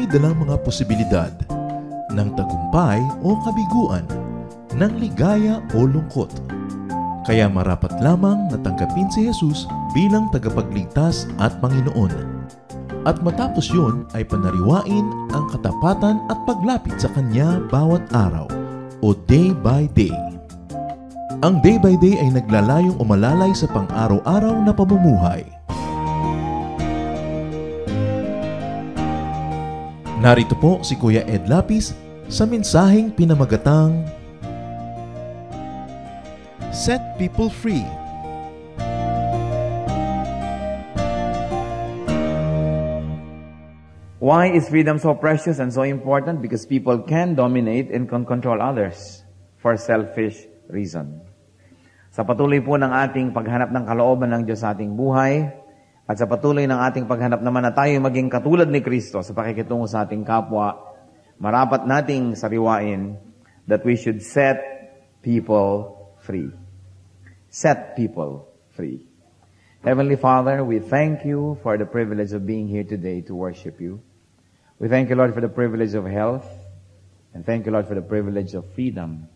dalang mga posibilidad ng tagumpay o kabiguan, ng ligaya o lungkot. Kaya marapat lamang na tanggapin si Jesus bilang tagapagligtas at Panginoon. At matapos yun ay panariwain ang katapatan at paglapit sa Kanya bawat araw o day by day. Ang day by day ay naglalayong umalalay sa pang-araw-araw na pamumuhay. Narito po si Kuya Ed Lapis sa mensaheng pinamagatang Set People Free. Why is freedom so precious and so important? Because people can dominate and can control others for selfish reason. Sa patuloy po ng ating paghanap ng kalooban ng Diyos sa ating buhay, at sa patuloy ng ating paghanap naman na tayo maging katulad ni Kristo sa pakikitungo sa ating kapwa, marapat nating sariwain that we should set people free. Set people free. Heavenly Father, we thank you for the privilege of being here today to worship you. We thank you, Lord, for the privilege of health, and thank you, Lord, for the privilege of freedom.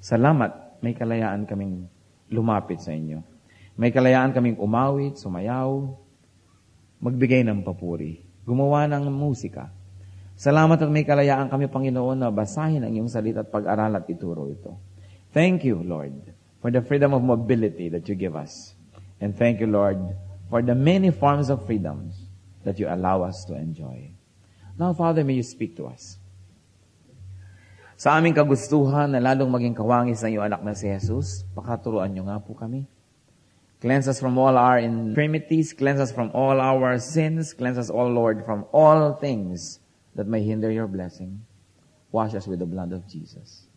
Salamat, may kalayaan kaming lumapit sa inyo. May kalayaan kaming umawit, sumayaw, magbigay ng papuri, gumawa ng musika. Salamat at may kalayaan kami, Panginoon, na basahin ang iyong salita at pag-aral at ituro ito. Thank you, Lord, for the freedom of mobility that you give us. And thank you, Lord, for the many forms of freedoms that you allow us to enjoy. Now, Father, may you speak to us. Sa aming kagustuhan na lalong maging kawangis ng iyong anak na si Jesus, pakaturuan niyo nga po kami. Cleanse us from all our infirmities, cleanse us from all our sins, cleanse us, all, Lord, from all things that may hinder your blessing. Wash us with the blood of Jesus.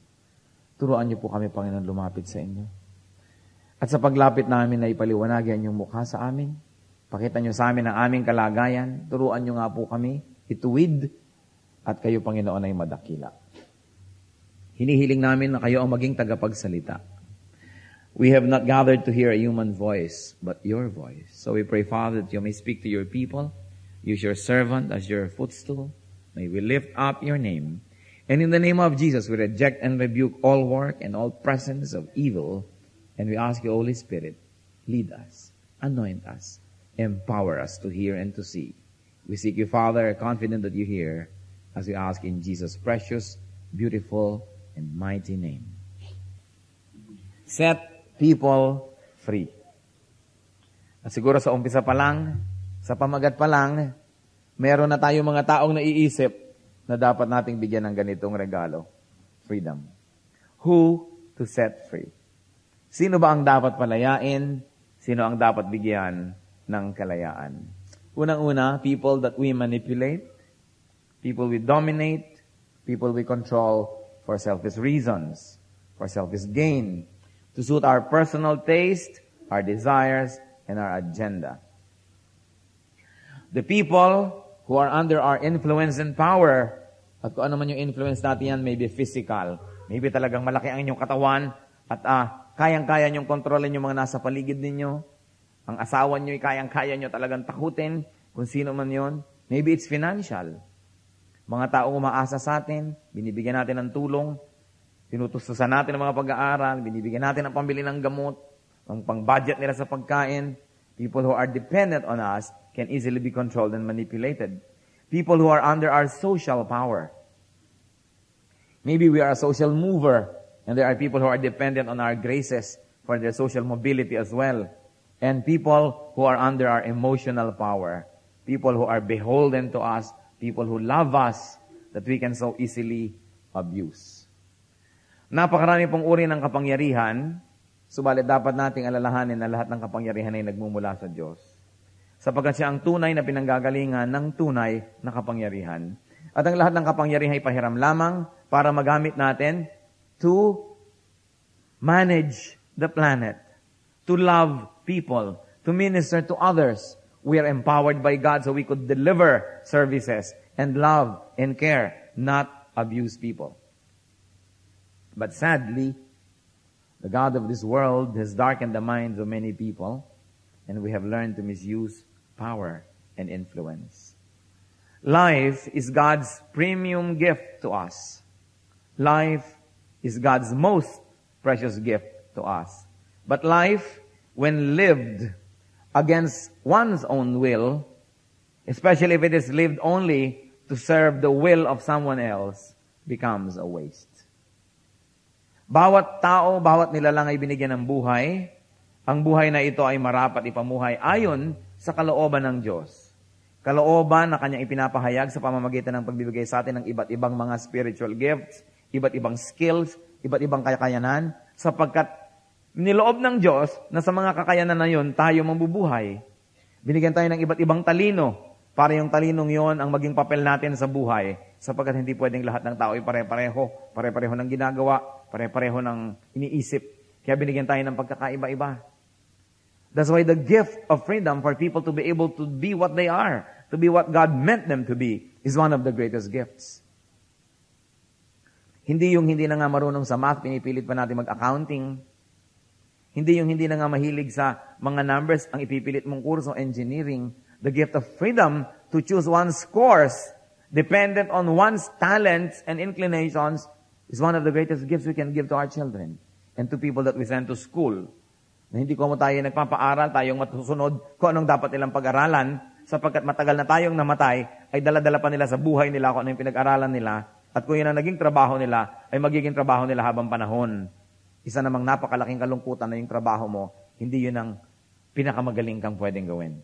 Turuan niyo po kami, Panginoon, lumapit sa inyo. At sa paglapit namin na ipaliwanagin yung mukha sa amin, pakita niyo sa amin ang aming kalagayan, turuan niyo nga po kami, ituwid, at kayo, Panginoon, ay madakila. Hinihiling namin na kayo ang maging tagapagsalita. We have not gathered to hear a human voice, but your voice. So we pray, Father, that you may speak to your people. Use your servant as your footstool. May we lift up your name. And in the name of Jesus, we reject and rebuke all work and all presence of evil. And we ask you, Holy Spirit, lead us, anoint us, empower us to hear and to see. We seek you, Father, confident that you hear, as we ask in Jesus' precious, beautiful, and mighty name. Set people free. At siguro sa umpisa pa lang, sa pamagat pa lang, meron na tayong mga taong naiisip na dapat nating bigyan ng ganitong regalo. Freedom. Who to set free? Sino ba ang dapat palayain? Sino ang dapat bigyan ng kalayaan? Unang-una, people that we manipulate, people we dominate, people we control for selfish reasons, for selfish gain, to suit our personal taste, our desires, and our agenda. The people who are under our influence and power, at kung ano man yung influence natin yan, maybe physical, maybe talagang malaki ang inyong katawan, at kayang-kaya nyong kontrolin yung mga nasa paligid ninyo, ang asawa nyo, kayang-kaya nyo talagang takutin, kung sino man yon. Maybe it's financial. Mga taong umaasa sa atin, binibigyan natin ng tulong, tinutustusan natin ang mga pag-aaral, binibigyan natin ang pambili ng gamot, ang pang-budget nila sa pagkain. People who are dependent on us can easily be controlled and manipulated. People who are under our social power. Maybe we are a social mover, and there are people who are dependent on our graces for their social mobility as well. And people who are under our emotional power. People who are beholden to us, people who love us, that we can so easily abuse. Napakarami pong uri ng kapangyarihan, subalit dapat nating alalahanin na lahat ng kapangyarihan ay nagmumula sa Diyos. Sapagkat siya ang tunay na pinanggagalingan ng tunay na kapangyarihan. At ang lahat ng kapangyarihan ay pahiram lamang para magamit natin to manage the planet, to love people, to minister to others. We are empowered by God so we could deliver services and love and care, not abuse people. But sadly, the God of this world has darkened the minds of many people, and we have learned to misuse power and influence. Life is God's premium gift to us. Life is God's most precious gift to us. But life, when lived against one's own will, especially if it is lived only to serve the will of someone else, becomes a waste. Bawat tao, bawat nilalang ay binigyan ng buhay. Ang buhay na ito ay marapat ipamuhay ayon sa kalooban ng Diyos. Kalooban na kanyang ipinapahayag sa pamamagitan ng pagbibigay sa atin ng iba't ibang mga spiritual gifts, iba't ibang skills, iba't ibang kakayanan, sapagkat niloob ng Diyos na sa mga kakayanan na yun, tayo mabubuhay. Binigyan tayo ng iba't ibang talino, para yung talinong yon ang maging papel natin sa buhay, sapagkat hindi pwedeng lahat ng tao ay pare-pareho ng ginagawa, pare-pareho ng iniisip. Kaya binigyan tayo ng pagkakaiba-iba. That's why the gift of freedom for people to be able to be what they are, to be what God meant them to be, is one of the greatest gifts. Hindi yung hindi na nga marunong sa math, pinipilit pa natin mag-accounting. Hindi yung hindi na nga mahilig sa mga numbers, ang ipipilit mong kurso, engineering. The gift of freedom to choose one's course, dependent on one's talents and inclinations, is one of the greatest gifts we can give to our children and to people that we send to school. Na hindi ko mo tayo nagpapaaral, tayong matusunod kung anong dapat nilang pag-aralan, sapagkat matagal na tayong namatay, ay dala-dala pa nila sa buhay nila kung ano yung pinag-aralan nila, at kung yun ang naging trabaho nila, ay magiging trabaho nila habang panahon. Isa namang napakalaking kalungkutan na yung trabaho mo, hindi yun ang pinakamagaling kang pwedeng gawin.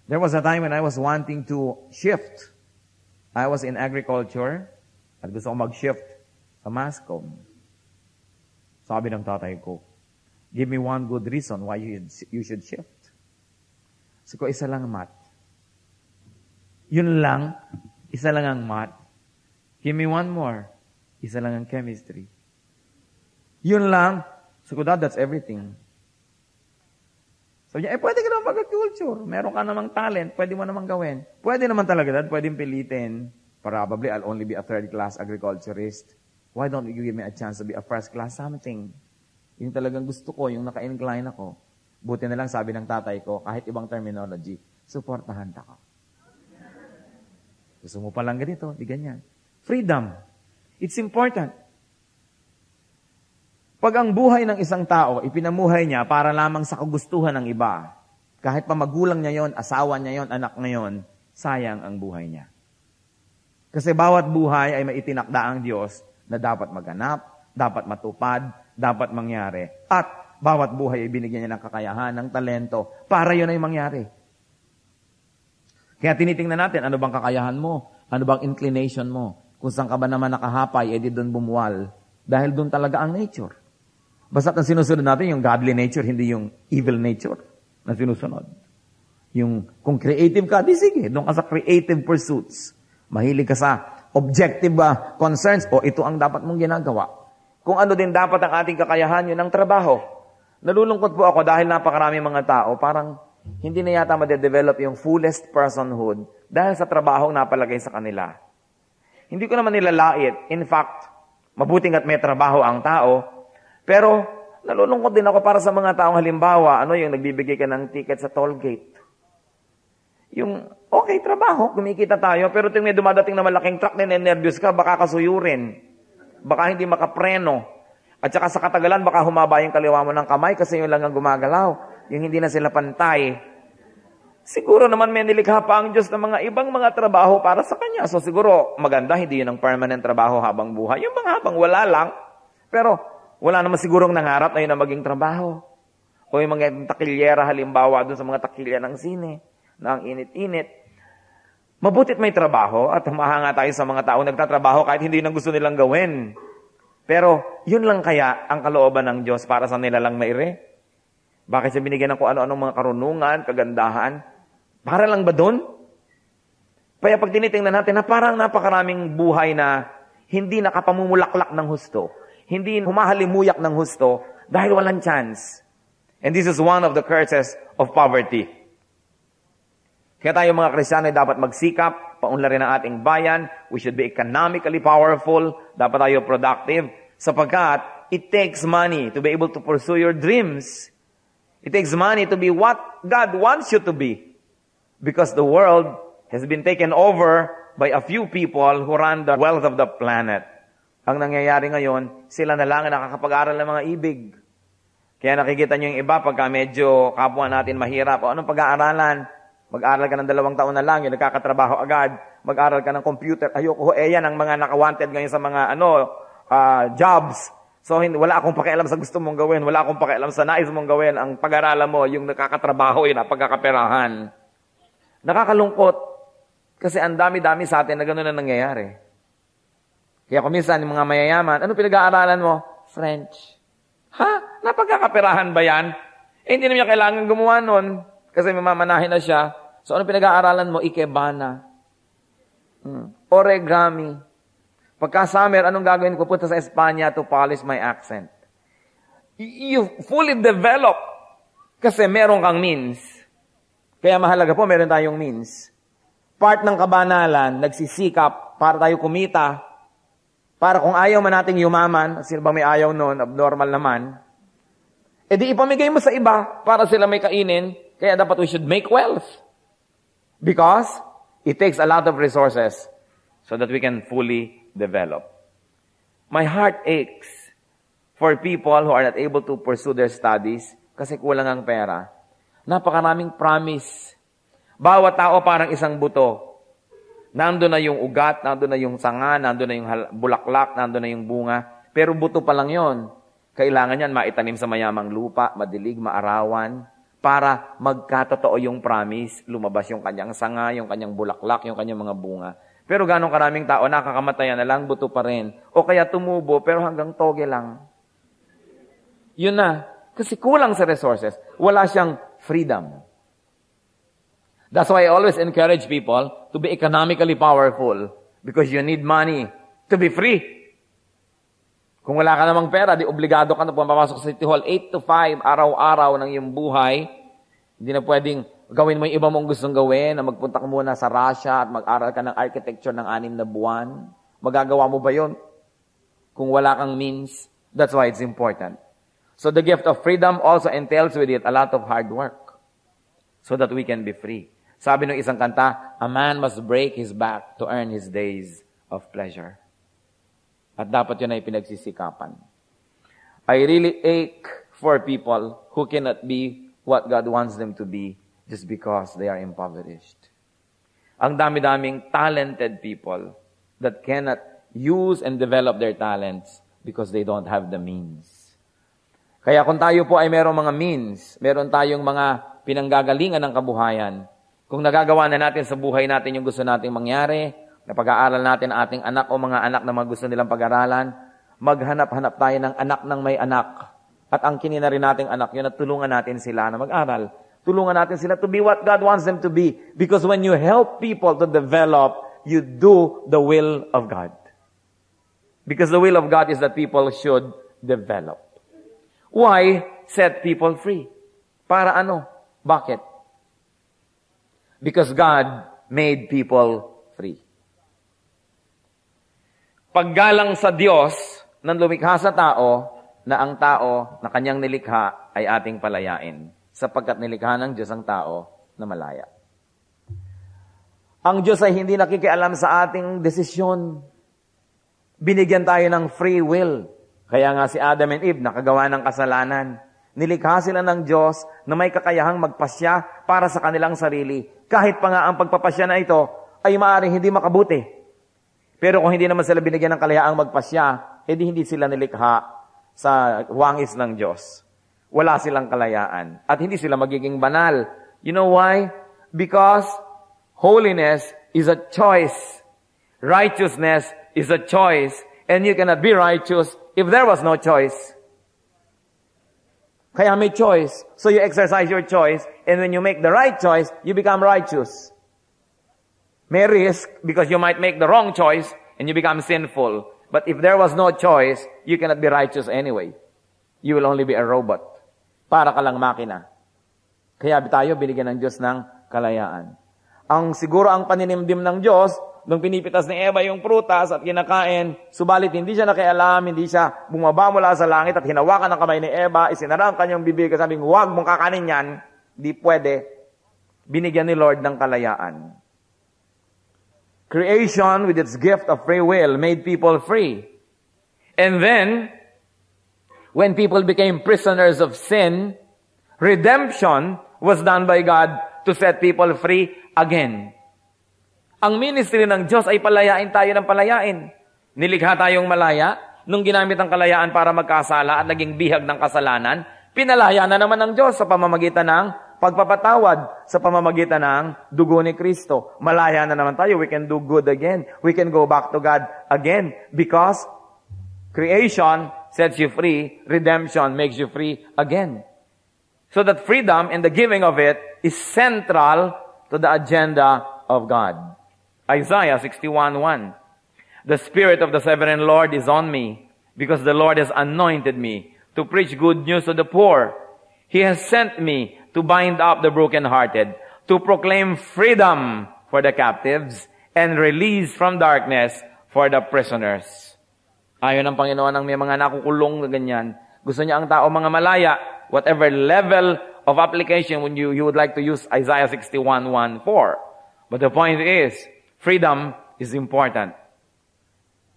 There was a time when I was wanting to shift. I was in agriculture at gusto ko mag-shift sa Mascom. Sabi ng tatay ko, give me one good reason why you should shift. Sabi ko, isa lang ang math. Yun lang, isa lang ang math. Give me one more. Isa lang ang chemistry. Yun lang. Sabi ko, Dad, that's everything. Sabi niya, pwede ka naman mag-culture. Meron ka namang talent. Pwede mo namang gawin. Pwede naman talaga, Dad. Pwedeng pilitin. Probably, I'll only be a third-class agriculturist. Why don't you give me a chance to be a first-class something? Yung talagang gusto ko, yung naka-incline ako. Buti na lang sabi ng tatay ko, kahit ibang terminology, supportahan ta ka. Gusto mo palang ganito, di ganyan. Freedom. It's important. Pag ang buhay ng isang tao, ipinamuhay niya para lamang sa kagustuhan ng iba, kahit pa magulang niya yon, asawa niya yon, anak niya yon, sayang ang buhay niya. Kasi bawat buhay ay may itinakda ang Diyos na dapat maganap, dapat matupad, dapat mangyari. At bawat buhay ay binigyan niya ng kakayahan, ng talento, para yun ay mangyari. Kaya tinitingnan natin, ano bang kakayahan mo? Ano bang inclination mo? Kung saan ka ba naman nakahapay, edi doon bumuwal. Dahil doon talaga ang nature. Basta't ang sinusunod natin, yung godly nature, hindi yung evil nature na sinusunod. Yung, kung creative ka, di sige, doon ka sa creative pursuits. Mahilig ka sa objective concerns, o ito ang dapat mong ginagawa. Kung ano din dapat ang ating kakayahan, yun ang trabaho. Nalulungkot po ako dahil napakarami mga tao, parang hindi na yata madedevelop yung fullest personhood dahil sa trabaho napalagay sa kanila. Hindi ko naman nilalait. In fact, mabuting at may trabaho ang tao, pero nalulungkot din ako para sa mga taong halimbawa, yung nagbibigay ka ng ticket sa toll gate. Yung, okay, trabaho, kumikita tayo, pero tingnan may dumadating na malaking truck na nervyos ka, baka kasuyurin. Baka hindi makapreno. At saka sa katagalan, baka humaba yung kaliwa mo ng kamay kasi yun lang ang gumagalaw. Yung hindi na sila pantay. Siguro naman may nilikha pa ang Diyos ng mga ibang mga trabaho para sa Kanya. So siguro maganda, hindi yun ang permanent trabaho habang buhay. Yung mga habang wala lang. Pero wala naman sigurong nangarap na yun ang maging trabaho. O yung mga takilyera halimbawa dun sa mga takilya ng sine na ang init-init. Mabutit may trabaho at humahanga tayo sa mga tao nagtatrabaho kahit hindi nang gusto nilang gawin. Pero yun lang kaya ang kalooban ng Diyos para sa nila lang maire? Bakit siya binigyan ng kung ano-anong mga karunungan, kagandahan? Para lang ba doon? Kaya pag tinitingnan natin na parang napakaraming buhay na hindi nakapamumulaklak ng husto, hindi humahalimuyak ng husto dahil walang chance. And this is one of the curses of poverty. Kaya tayo mga Kristiyano ay dapat magsikap, paunlarin ang ating bayan. We should be economically powerful. Dapat tayo productive. Sapagkat it takes money to be able to pursue your dreams. It takes money to be what God wants you to be. Because the world has been taken over by a few people who run the wealth of the planet. Ang nangyayari ngayon, sila na lang ang nakakapag-aral ng mga ibig. Kaya nakikita nyo yung iba, pagka medyo kapwa natin mahirap, o anong pag-aaralan? Mag-aral ka ng 2 taon na lang, yung nagkakatrabaho agad. Mag-aral ka ng computer. Ayoko, yan ang mga naka-wanted ngayon sa mga jobs. So, wala akong pakialam sa gusto mong gawin. Wala akong pakialam sa nais mong gawin. Ang pag-aralan mo, yung nakakatrabaho, yun ang pagkakaperahan. Nakakalungkot. Kasi ang dami-dami sa atin na gano'n na nangyayari. Kaya kung minsan, yung mga mayayaman, ano pinag-aaralan mo? French. Ha? Napagkakaperahan ba yan? Hindi naman niya kailangan gumawa nun. Kasi mamamanahin na siya. So, ano pinag-aaralan mo? Ikebana. Origami. Pagka summer, anong gagawin ko? Punta sa Espanya to polish my accent. You fully develop. Kasi meron kang means. Kaya mahalaga po, meron tayong means. Part ng kabanalan, nagsisikap para tayo kumita. Para kung ayaw man nating yumaman, sino ba may ayaw nun, abnormal naman, edi ipamigay mo sa iba para sila may kainin. Kaya dapat we should make wealth. Because it takes a lot of resources so that we can fully develop. My heart aches for people who are not able to pursue their studies kasi kulang ang pera. Napakaraming promise. Bawat tao parang isang buto. Nandun na yung ugat, nandun na yung sanga, nandun na yung bulaklak, nandun na yung bunga. Pero buto pa lang yon. Kailangan yan maitanim sa mayamang lupa, madilig, maarawan, para magkatotoo yung promise, lumabas yung kanyang sanga, yung kanyang bulaklak, yung kanyang mga bunga. Pero ganong karaming tao, nakakamataya na lang, buto pa rin. O kaya tumubo, pero hanggang toge lang. Yun na. Kasi kulang sa resources. Wala siyang freedom. That's why I always encourage people to be economically powerful. Because you need money to be free. Kung wala ka namang pera, di obligado ka na pumapasok sa City Hall 8 to 5, araw-araw ng iyong buhay. Hindi na pwedeng gawin mo yung iba mong gustong gawin, na magpunta ka muna sa Russia at mag-aral ka ng architecture ng 6 na buwan. Magagawa mo ba yun? Kung wala kang means, that's why it's important. So the gift of freedom also entails with it a lot of hard work so that we can be free. Sabi ng isang kanta, a man must break his back to earn his days of pleasure. At dapat yun ay pinagsisikapan. I really ache for people who cannot be what God wants them to be just because they are impoverished. Ang dami-daming talented people that cannot use and develop their talents because they don't have the means. Kaya kung tayo po ay merong mga means, meron tayong mga pinanggagalingan ng kabuhayan, kung nagagawa na natin sa buhay natin yung gusto nating mangyari, na pag-aaral natin ang ating anak o mga anak na mga gusto nilang pag-aralan, maghanap-hanap tayo ng anak ng may anak. At ang kinina rin nating anak yun at tulungan natin sila na mag-aral. Tulungan natin sila to be what God wants them to be. Because when you help people to develop, you do the will of God. Because the will of God is that people should develop. Why set people free? Para ano? Bakit? Because God made people free. Paggalang sa Diyos ng lumikha sa tao, na ang tao na kanyang nilikha ay ating palayain, sapagkat nilikha ng Diyos ang tao na malaya. Ang Diyos ay hindi nakikialam sa ating desisyon. Binigyan tayo ng free will. Kaya nga si Adam and Eve nakagawa ng kasalanan. Nilikha sila ng Diyos na may kakayahang magpasya para sa kanilang sarili. Kahit pa nga ang pagpapasya na ito ay maaaring hindi makabuti. Pero kung hindi naman sila binigyan ng kalayaang magpasya, edi hindi sila nilikha sa wangis ng Diyos. Wala silang kalayaan. At hindi sila magiging banal. You know why? Because holiness is a choice. Righteousness is a choice. And you cannot be righteous if there was no choice. Kaya may choice. So you exercise your choice. And when you make the right choice, you become righteous. May risk because you might make the wrong choice and you become sinful. But if there was no choice, you cannot be righteous anyway. You will only be a robot. Para ka lang makina. Kaya tayo binigyan ng Diyos ng kalayaan. Siguro ang paninimdim ng Diyos, nung pinipitas ni Eva yung prutas at kinakain, subalit hindi siya nakialam, hindi siya bumaba mula sa langit at hinawakan ng kamay ni Eva, isinara ang kanyang bibig at sabing, huwag mong kakanin yan, di pwede. Binigyan ni Lord ng kalayaan. Creation, with its gift of free will, made people free. And then, when people became prisoners of sin, redemption was done by God to set people free again. Ang ministry ng Diyos ay palayain tayo ng palayain. Nilikha tayong malaya, nung ginamit ang kalayaan para magkasala at naging bihag ng kasalanan, pinalaya na naman ng Diyos sa pamamagitan ng pagpapatawad, sa pamamagitan ng dugo ni Kristo. Malaya na naman tayo. We can do good again. We can go back to God again because creation sets you free. Redemption makes you free again. So that freedom and the giving of it is central to the agenda of God. Isaiah 61:1. The Spirit of the Sovereign Lord is on me, because the Lord has anointed me to preach good news to the poor. He has sent me to bind up the brokenhearted, to proclaim freedom for the captives, and release from darkness for the prisoners. Ayon ng Panginoon, ang may mga nakukulong na ganyan, gusto niya ang tao mga malaya, whatever level of application when you would like to use Isaiah 61:1 for. But the point is, freedom is important.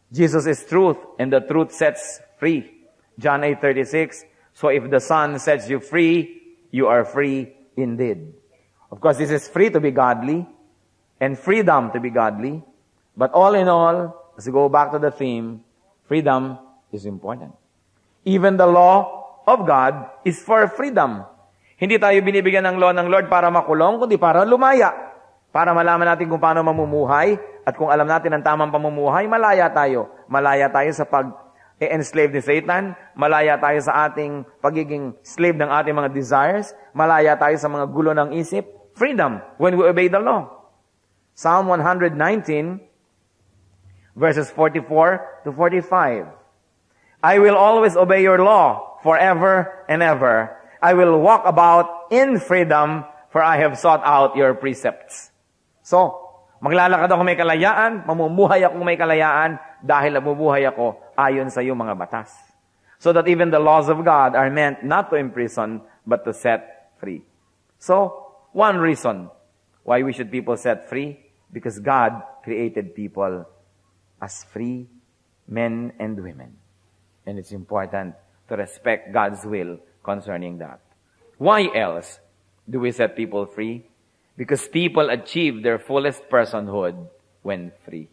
Jesus is truth, and the truth sets free. John 8:36, so if the Son sets you free, you are free indeed. Of course, this is free to be godly, and freedom to be godly. But all in all, as we go back to the theme, freedom is important. Even the law of God is for freedom. Hindi tayo binibigyan ng law ng Lord para makulong, kundi para lumaya. Para malaman natin kung paano mamumuhay, at kung alam natin ang tamang pamumuhay, malaya tayo. Malaya tayo sa pag-enslave ni Satan, malaya tayo sa ating pagiging slave ng ating mga desires, malaya tayo sa mga gulo ng isip. Freedom when we obey the law. Psalm 119, verses 44 to 45. I will always obey your law forever and ever. I will walk about in freedom, for I have sought out your precepts. So, maglalakad ako may kalayaan, mamumuhay ako may kalayaan, dahil nabubuhay ako ayon sa iyong mga batas. So that even the laws of God are meant not to imprison, but to set free. So, one reason why we should people set free, because God created people as free men and women. And it's important to respect God's will concerning that. Why else do we set people free? Because people achieve their fullest personhood when free.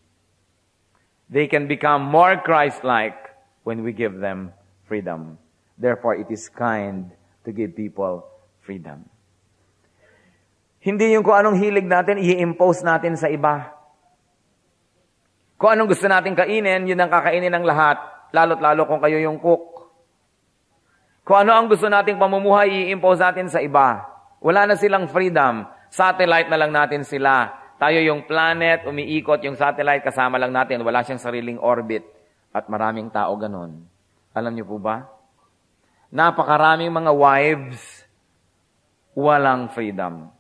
They can become more Christ-like when we give them freedom. Therefore, it is kind to give people freedom. Hindi yung kung anong hilig natin, i-impose natin sa iba. Kung anong gusto natin kainin, yun ang kakainin ng lahat, lalo't lalo kung kayo yung cook. Kung ano ang gusto nating pamumuhay, i-impose natin sa iba. Wala na silang freedom. Satellite na lang natin sila. Tayo yung planet, umiikot yung satellite, kasama lang natin. Wala siyang sariling orbit. At maraming tao ganon. Alam niyo po ba? Napakaraming mga wives, walang freedom.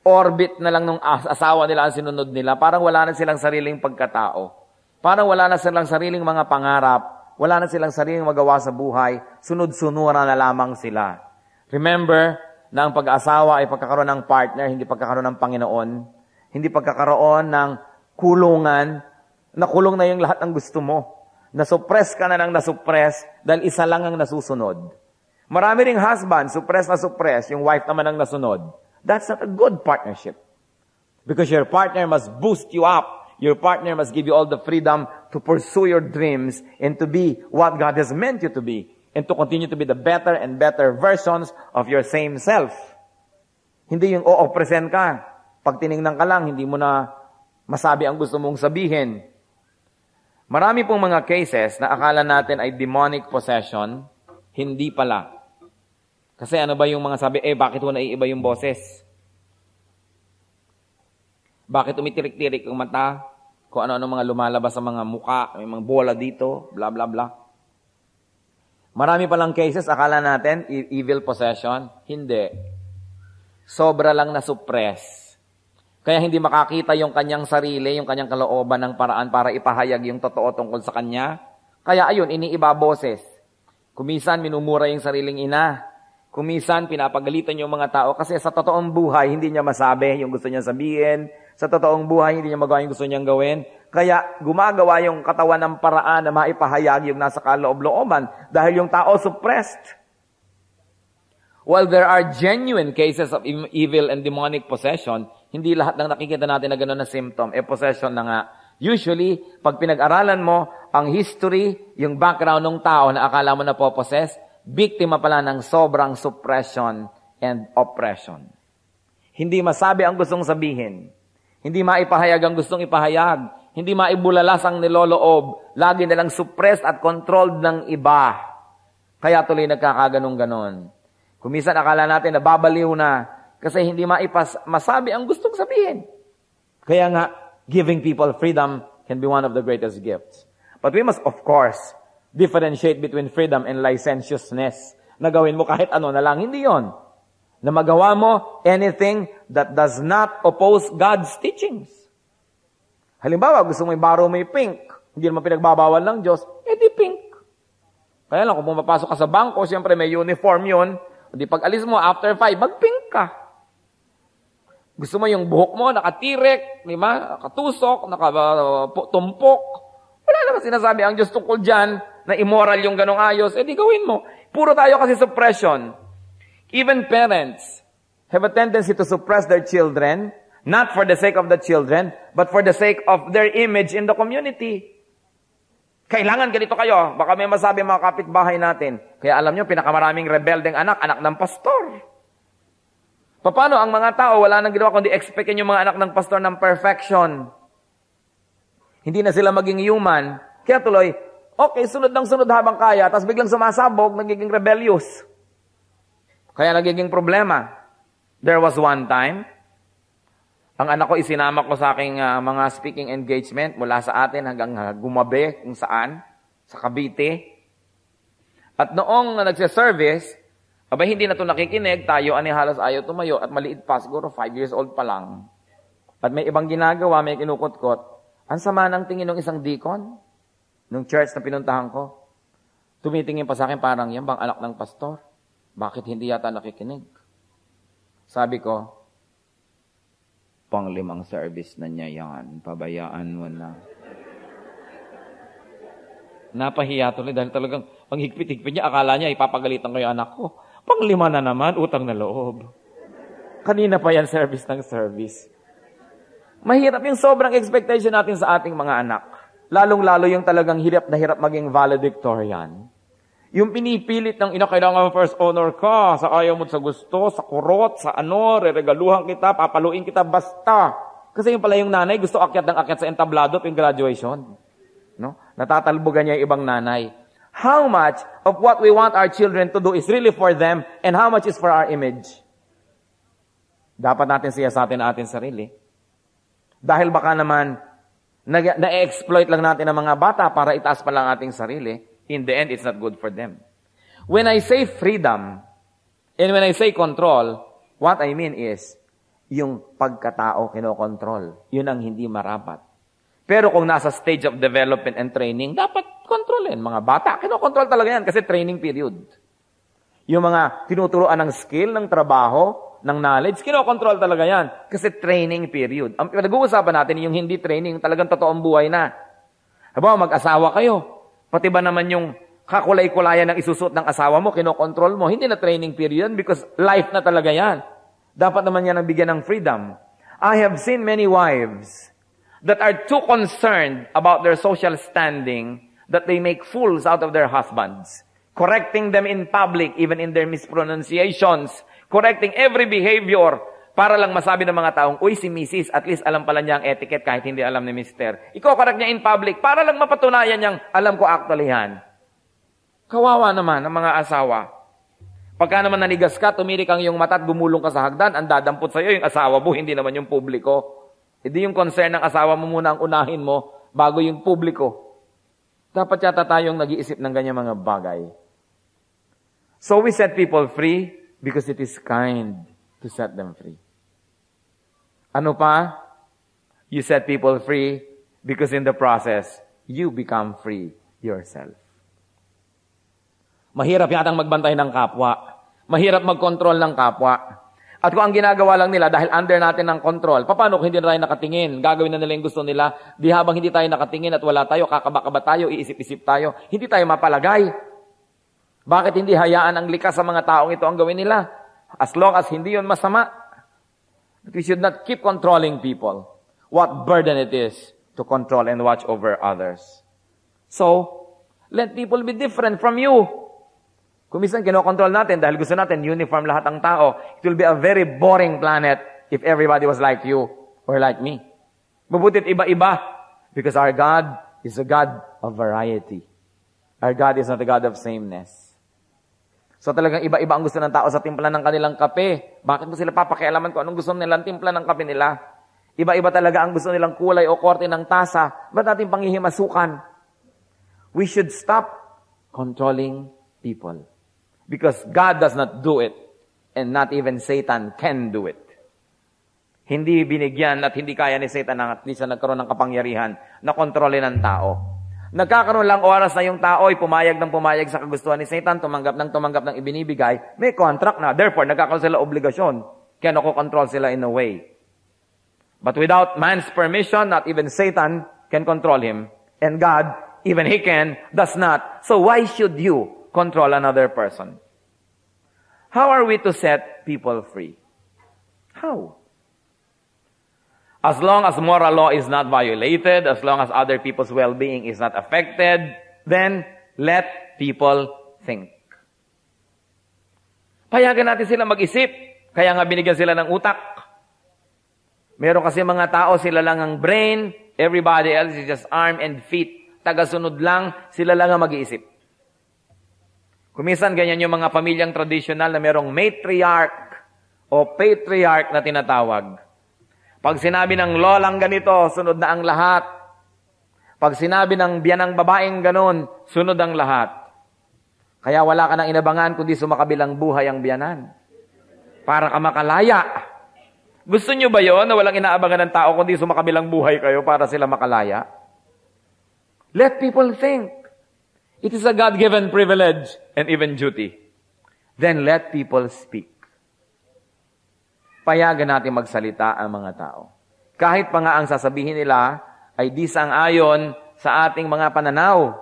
Orbit na lang nung asawa nila ang sinunod nila. Parang wala na silang sariling pagkatao. Parang wala na silang sariling mga pangarap. Wala na silang sariling magawa sa buhay. Sunod-sunura na lamang sila. Remember, na ang pag-asawa ay pagkakaroon ng partner, hindi pagkakaroon ng Panginoon. Hindi pagkakaroon ng kulungan. Nakulong na yung lahat ng gusto mo. Nasuppress ka na ng nasuppress dahil isa lang ang nasusunod. Marami ring husband, suppress na suppress, yung wife naman ang nasunod. That's not a good partnership. Because your partner must boost you up. Your partner must give you all the freedom to pursue your dreams and to be what God has meant you to be. And to continue to be the better and better versions of your same self. Hindi yung present ka. Pag tinignan ka lang, hindi mo na masabi ang gusto mong sabihin. Marami pong mga cases na akala natin ay demonic possession, hindi pala. Kasi ano ba yung mga sabi, bakit mo naiiba yung boses? Bakit umitirik-tirik ang mata? Kung ano-ano mga lumalabas sa mga muka, may mga bola dito, bla bla bla. Marami palang cases, akala natin, evil possession. Hindi. Sobra lang na-suppress. Kaya hindi makakita yung kanyang sarili, yung kanyang kalooban ng paraan para ipahayag yung totoo tungkol sa kanya. Kaya ayun, iniiba boses. Kumisan, minumura yung sariling ina. Kumisan, pinapagalitan yung mga tao kasi sa totoong buhay, hindi niya masabi yung gusto niya sabihin. Sa totoong buhay, hindi niya magawa yung gusto niyang gawin. Kaya gumagawa yung katawan ng paraan na maipahayag yung nasa kaloob-looban dahil yung tao suppressed. While there are genuine cases of evil and demonic possession, hindi lahat ng nakikita natin na gano'n na symptom, possession na nga. Usually, pag pinag-aralan mo ang history, yung background ng tao na akala mo na possess, biktima pala ng sobrang suppression and oppression. Hindi masabi ang gustong sabihin. Hindi maipahayag ang gustong ipahayag. Hindi maibulalas ang niloloob. Lagi nilang suppressed at controlled ng iba. Kaya tuloy nagkakaganong-ganon. Kumisan akala natin na babaliw na kasi hindi masabi ang gustong sabihin. Kaya nga, giving people freedom can be one of the greatest gifts. But we must, of course, differentiate between freedom and licentiousness. Na gawin mo kahit ano na lang. Hindi yon. Na magawa mo anything that does not oppose God's teachings. Halimbawa, gusto mo ibaro mo yung pink. Hindi naman pinagbabawal ng Diyos, di pink. Kaya lang, kung pumapasok ka sa bangko, siyempre may uniform yun. Hindi pag alis mo, after 5, mag-pink ka. Gusto mo yung buhok mo, nakatirek, nakatusok, nakatumpok. Wala naman sinasabi ang Diyos tungkol dyan na immoral yung ganong ayos. Di gawin mo. Puro tayo kasi suppression. Even parents have a tendency to suppress their children, not for the sake of the children, but for the sake of their image in the community. Kailangan ganito kayo. Baka may masabi mga kapitbahay natin. Kaya alam nyo, pinakamaraming rebeldeng anak ng pastor. Paano ang mga tao, wala nang ginawa kundi expectin yung mga anak ng pastor ng perfection. Hindi na sila maging human. Kaya tuloy, okay, sunod ng sunod habang kaya, tapos biglang sumasabog, nagiging rebellious. Kaya nagiging problema. There was one time, ang anak ko isinama ko sa aking mga speaking engagement mula sa atin hanggang Gumabe, kung saan, sa Cavite. At noong nagse-service, hindi na ito nakikinig, tayo halos ayaw tumayo at maliit pa, siguro 5 years old pa lang. At may ibang ginagawa, may kinukutkot. Ang sama ng tingin ng isang deacon, nung church na pinuntahan ko. Tumitingin pa sa akin parang, yan bang anak ng pastor? Bakit hindi yata nakikinig? Sabi ko, pang-5 service na niya yan. Pabayaan mo na. Napahiya tuloy dahil talagang panghigpit-higpit niya. Akala niya ipapagalitan ko yung anak ko. Pang-5 na naman, utang na loob. Kanina pa yan service ng service. Mahirap yung sobrang expectation natin sa ating mga anak. Lalong-lalo yung talagang hirap na hirap maging valedictorian. Yung pinipilit ng ina, kailangan first honor ka, sa ayaw mo sa gusto, sa kurot, sa reregaluhan kita, papaluin kita, basta. Kasi yung pala yung nanay, gusto akyat ng akyat sa entablado yung graduation. No? Natatalbogan niya yung ibang nanay. How much of what we want our children to do is really for them, and how much is for our image? Dapat natin siyasatin na ating sarili. Dahil baka naman, na-exploit lang natin ang mga bata para itaas pa lang ating sarili. In the end, it's not good for them. When I say freedom, and when I say control, what I mean is, yung pagkatao kinokontrol. Yun ang hindi marapat. Pero kung nasa stage of development and training, dapat kontrolin. Mga bata, kinokontrol talaga yan kasi training period. Yung mga tinuturuan ng skill, ng trabaho, ng knowledge, kinokontrol talaga yan kasi training period. Ang pinag-uusapan natin yung hindi training, talagang totoong buhay na. Halimbawa, mag-asawa kayo. Pati ba naman yung kakulay-kulayan ng isusuot ng asawa mo, kinokontrol mo, hindi na training period because life na talaga yan. Dapat naman yan ang bigyan ng freedom. I have seen many wives that are too concerned about their social standing that they make fools out of their husbands, correcting them in public, even in their mispronunciations, correcting every behavior para lang masabi ng mga taong, uy, si Mrs. at least alam pala niya ang etiquette kahit hindi alam ni Mr. Iko-correct niya in public para lang mapatunayan niyang alam ko actually yan. Kawawa naman ang mga asawa. Pagka naman nanigas ka, tumirik ang iyong mata at gumulong ka sa hagdan, ang dadampot sa iyo yung asawa mo, hindi naman yung publiko. Hindi yung concern ng asawa mo muna ang unahin mo bago yung publiko. Dapat yata tayong nag-iisip ng ganyan mga bagay. So we set people free because it is kind to set them free. Ano pa? You set people free because in the process, you become free yourself. Mahirap yatang magbantay ng kapwa. Mahirap magkontrol ng kapwa. At kung ang ginagawa lang nila dahil under natin ng control, paano kung hindi na tayo nakatingin? Gagawin na nila yung gusto nila. Di habang hindi tayo nakatingin at wala tayo, kakaba-kaba tayo, iisip-isip tayo, hindi tayo mapalagay. Bakit hindi hayaan ang likas sa mga taong ito ang gawin nila? As long as hindi yun masama. But we should not keep controlling people. What burden it is to control and watch over others. So, let people be different from you. Kung minsan kinokontrol natin dahil gusto natin uniform lahat ang tao, it will be a very boring planet if everybody was like you or like me. Mabutit iba-iba because our God is a God of variety. Our God is not a God of sameness. So talagang iba-iba ang gusto ng tao sa timpla ng kanilang kape. Bakit mo sila papakialaman kung anong gusto nilang timpla ng kape nila? Iba-iba talaga ang gusto nilang kulay o korte ng tasa. Ba't natin panghihimasukan? We should stop controlling people. Because God does not do it. And not even Satan can do it. Hindi binigyan at hindi kaya ni Satan na at least nagkaroon ng kapangyarihan na kontrolin ng tao. Nagkakaroon lang oras na yung tao ay pumayag ng pumayag sa kagustuhan ni Satan, tumanggap ng ibinibigay, may contract na. Therefore, nagkakaroon sila obligasyon. Kaya nakokontrol sila in a way. But without man's permission, not even Satan can control him. And God, even he can, does not. So why should you control another person? How are we to set people free? How? As long as moral law is not violated, as long as other people's well-being is not affected, then let people think. Payagan natin sila mag-isip. Kaya nga binigyan sila ng utak. Meron kasi mga tao, sila lang ang brain, everybody else is just arm and feet. Tagasunod lang, sila lang ang mag-iisip. Kumisan ganyan yung mga pamilyang tradisyonal na merong matriarch o patriarch na tinatawag. Pag sinabi ng lolang ganito, sunod na ang lahat. Pag sinabi ng biyanang babaeng ganon, sunod ang lahat. Kaya wala ka nang inabangan kundi sumakabilang buhay ang biyanan. Para ka makalaya. Gusto nyo ba yon na walang inaabangan ng tao kundi sumakabilang buhay kayo para sila makalaya? Let people think. It is a God-given privilege and even duty. Then let people speak. Payagan natin magsalita ang mga tao. Kahit pa nga ang sasabihin nila ay di sang-ayon sa ating mga pananaw.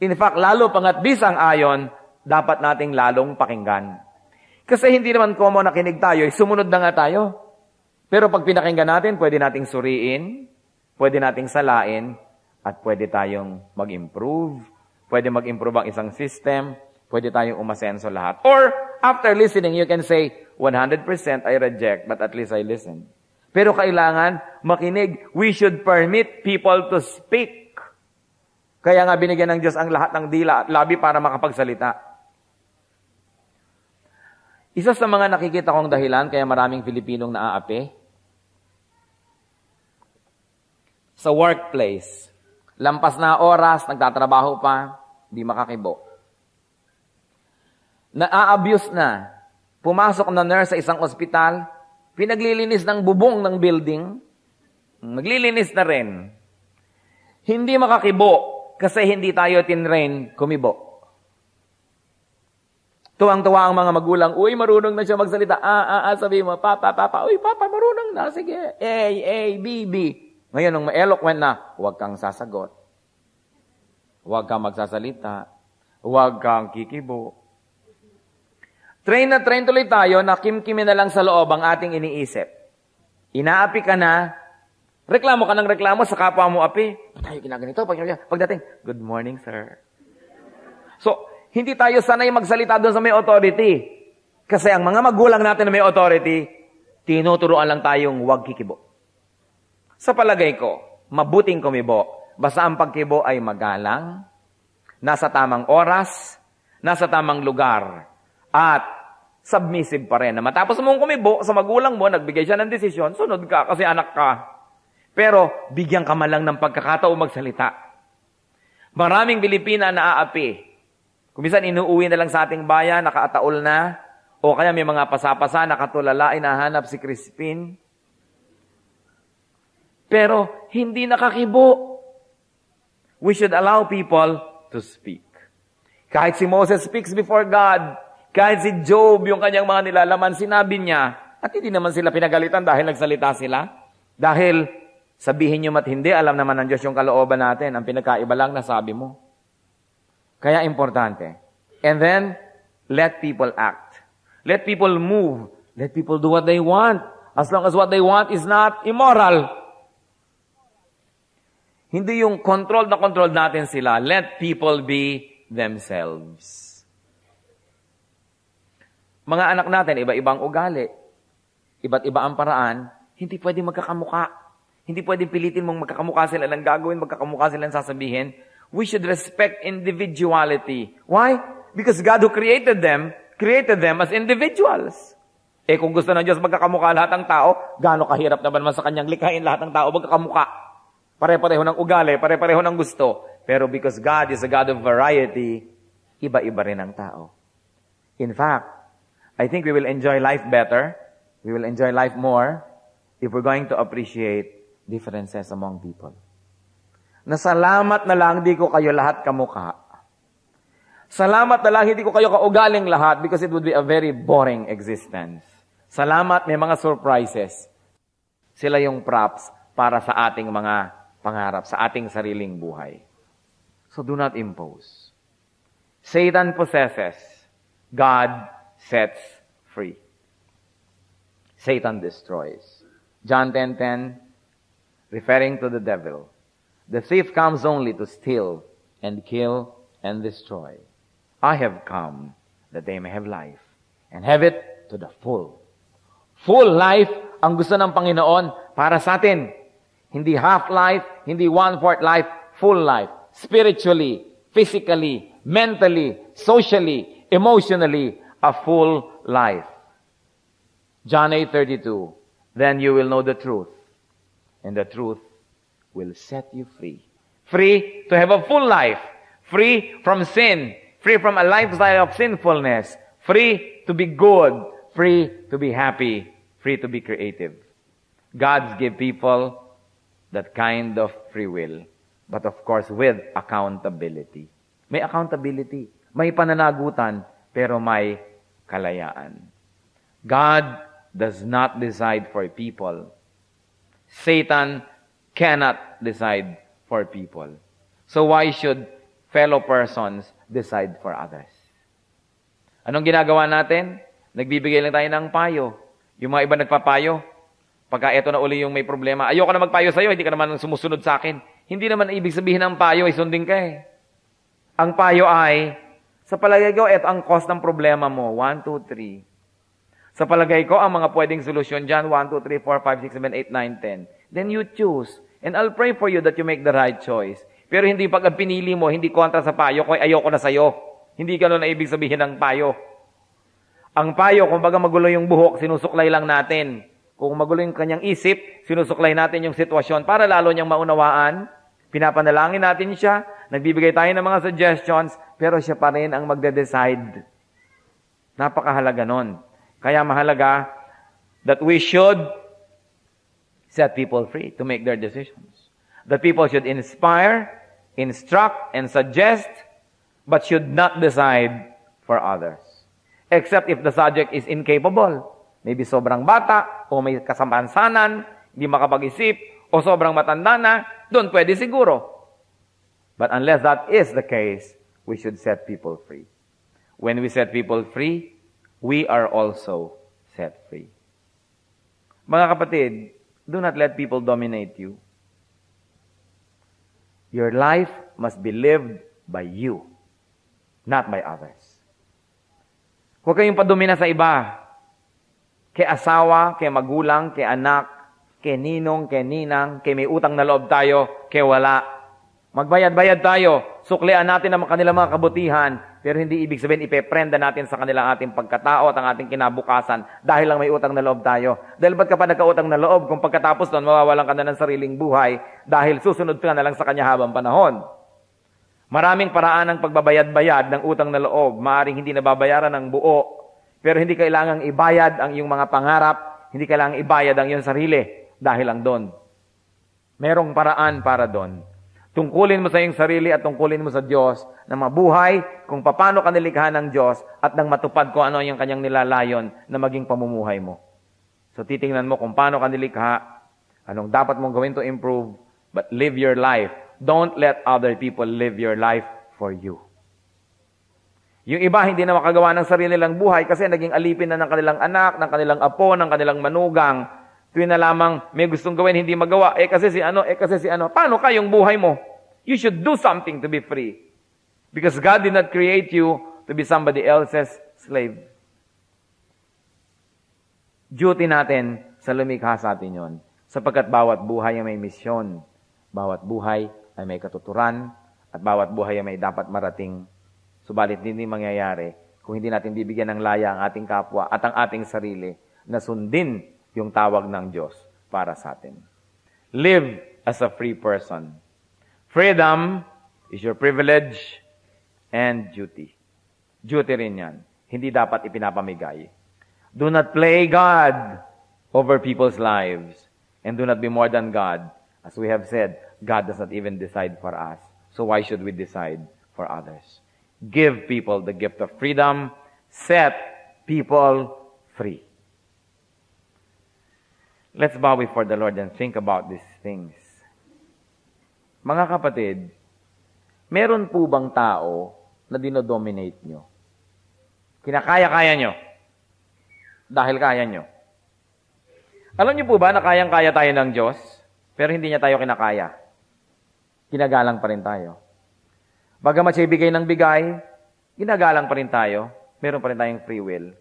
In fact, lalo pangat di sang-ayon, dapat nating lalong pakinggan. Kasi hindi naman common nakinig tayo, sumunod na nga tayo. Pero pag pinakinggan natin, pwede nating suriin, pwede nating salain, at pwede tayong mag-improve. Pwede mag-improve ang isang system. Pwede tayong umasenso lahat. Or, after listening, you can say, 100% I reject, but at least I listen. Pero kailangan makinig. We should permit people to speak. Kaya nga binigyan ng Diyos ang lahat ng dila at labi para makapagsalita. Isa sa mga nakikita kong dahilan, kaya maraming Pilipinong naaapi, sa workplace. Lampas na oras, nagtatrabaho pa, di makakibo. Na-abuse na. Pumasok na nurse sa isang ospital, pinaglilinis ng bubong ng building, naglilinis na rin. Hindi makakibo kasi hindi tayo tinrain kumibo. Tuwang-tuwa ang mga magulang, uy, marunong na siya magsalita. Sabi mo, papa, uy, papa, marunong na, sige. A, B, B. Ngayon, nung ma-eloquent na, huwag kang sasagot. Huwag kang magsasalita. Huwag kang kikibo. Train na train tuloy tayo na kimkimin na lang sa loob ang ating iniisip. Inaapi ka na, reklamo ka ng reklamo sa kapwa mo api. Tayo ginaganito. Pagdating, good morning, sir. So, hindi tayo sanay magsalita doon sa may authority. Kasi ang mga magulang natin na may authority, tinuturuan lang tayong huwag kikibo. Sa palagay ko, mabuting kumibo. Basta ang pagkibo ay magalang, nasa tamang oras, nasa tamang lugar, at submissive pa rin. Na matapos mong kumibo sa magulang mo, nagbigay siya ng desisyon, sunod ka kasi anak ka. Pero bigyan ka man lang ng pagkakataon magsalita. Maraming Pilipina naaapi. Kung minsan inuuwi na lang sa ating bayan, nakaataol na, o kaya may mga pasapasa, nakatulala, inahanap si Crispin. Pero hindi nakakibo. We should allow people to speak. Kahit si Moses speaks before God, kahit si Job, yung kanyang mga nilalaman, sinabi niya, At hindi naman sila pinagalitan dahil nagsalita sila. Dahil sabihin nyo mat hindi, alam naman ng Diyos yung kalooban natin. Ang pinagkaiba lang nasabi mo. Kaya importante. And then, let people act. Let people move. Let people do what they want. As long as what they want is not immoral. Hindi yung control na control natin sila. Let people be themselves. Mga anak natin, iba-ibang ugali. Iba't iba ang paraan. Hindi pwedeng magkakamuka. Hindi pwedeng pilitin mong magkakamuka sila ng gagawin, magkakamuka sila ng sasabihin. We should respect individuality. Why? Because God who created them as individuals. Eh kung gusto ng Diyos magkakamukha lahat ng tao, gaano kahirap naman sa kanyang likhain lahat ng tao magkakamukha. Pare-pareho ng ugali, pare-pareho ng gusto. Pero because God is a God of variety, iba-iba rin ang tao. In fact, I think we will enjoy life better, we will enjoy life more, if we're going to appreciate differences among people. Nasalamat na lang di ko kayo lahat kamukha. Salamat na lang hindi ko kayo kaugaling lahat because it would be a very boring existence. Salamat, may mga surprises. Sila yung props para sa ating mga pangarap, sa ating sariling buhay. So do not impose. Satan possesses. God sets free. Satan destroys. John 10:10, referring to the devil. The thief comes only to steal and kill and destroy. I have come that they may have life and have it to the full. Full life ang gusto ng Panginoon para sa atin. Hindi half life, hindi 1/4 life, full life. Spiritually, physically, mentally, socially, emotionally, a full life. John 8:32, then you will know the truth, and the truth will set you free. Free to have a full life. Free from sin. Free from a lifestyle of sinfulness. Free to be good. Free to be happy. Free to be creative. God gives people that kind of free will. But of course, with accountability. May accountability. May pananagutan, pero may kalayaan. God does not decide for people. Satan cannot decide for people. So why should fellow persons decide for others? Anong ginagawa natin? Nagbibigay lang tayo ng payo. Yung mga iba nagpapayo, pagka eto na uli yung may problema, ayoko na magpayo sa'yo, hindi ka naman sumusunod sa akin. Hindi naman ibig sabihin ng payo ay sundin ka eh. Ang payo ay, sa palagay ko, eto ang cause ng problema mo. 1, 2, 3. Sa palagay ko, ang mga pwedeng solusyon dyan, 1, 2, 3, 4, 5, 6, 7, 8, 9, 10. Then you choose. And I'll pray for you that you make the right choice. Pero hindi pag ang pinili mo, hindi kontra sa payo ko, ayoko na sa'yo. Hindi ka na ibig sabihin ng payo. Ang payo, kung baga magulo yung buhok, sinusuklay lang natin. Kung magulo yung kanyang isip, sinusuklay natin yung sitwasyon para lalo niyang maunawaan. Pinapanalangin natin siya, nagbibigay tayo ng mga suggestions, pero siya pa rin ang magde-decide. Napakahalaga nun. Kaya mahalaga that we should set people free to make their decisions. That people should inspire, instruct, and suggest, but should not decide for others. Except if the subject is incapable. Maybe sobrang bata, o may kasampansanan, hindi makapag-isip, o sobrang matanda na, doon pwede siguro. But unless that is the case, we should set people free. When we set people free, we are also set free. Mga kapatid, do not let people dominate you. Your life must be lived by you, not by others. Huwag kayong padumina sa iba. Kay asawa, kay magulang, kay anak, kay ninong, kay ninang, kay may utang na loob tayo, kay wala. Magbayad-bayad tayo. Suklian natin ang kanilang mga kabutihan, pero hindi ibig sabihin ipeprenda natin sa kanila ating pagkatao at ang ating kinabukasan dahil lang may utang na loob tayo. Dahil ba't ka pa nagkautang na loob kung pagkatapos nun mawawalan ka na ng sariling buhay dahil susunod ka na lang sa kanya habang panahon? Maraming paraan ng pagbabayad-bayad ng utang na loob. Maaring hindi nababayaran ng buo. Pero hindi kailangang ibayad ang iyong mga pangarap. Hindi kailangang ibayad ang iyong sarili dahil lang doon. Merong paraan para doon. Tungkulin mo sa iyong sarili at tungkulin mo sa Diyos na mabuhay kung paano ka nilikha ng Diyos at nang matupad ko ano yung kanyang nilalayon na maging pamumuhay mo. So titingnan mo kung paano ka nilikha, anong dapat mong gawin to improve, but live your life. Don't let other people live your life for you. Yung iba hindi na makagawa ng sarili nilang buhay kasi naging alipin na ng kanilang anak, ng kanilang apo, ng kanilang manugang. Tuwing na lamang may gustong gawin, hindi magawa. Kasi si ano. Paano ka yung buhay mo? You should do something to be free. Because God did not create you to be somebody else's slave. Duty natin sa lumikha sa atin yun. Sapagkat bawat buhay ay may misyon. Bawat buhay ay may katuturan. At bawat buhay ay may dapat marating. Subalit hindi mangyayari kung hindi natin bibigyan ng laya ang ating kapwa at ang ating sarili na sundin yung tawag ng Diyos para sa atin. Live as a free person. Freedom is your privilege and duty. Duty rin yan. Hindi dapat ipinapamigay. Do not play God over people's lives. And do not be more than God. As we have said, God does not even decide for us. So why should we decide for others? Give people the gift of freedom. Set people free. Let's bow before the Lord and think about these things. Mga kapatid, meron po bang tao na dinodominate nyo? Kinakaya-kaya nyo. Dahil kaya nyo. Alam nyo po ba na kayang-kaya tayo ng Diyos, pero hindi niya tayo kinakaya? Ginagalang pa rin tayo. Bagamat siya ibigay ng bigay, ginagalang pa rin tayo, meron pa rin tayong free will.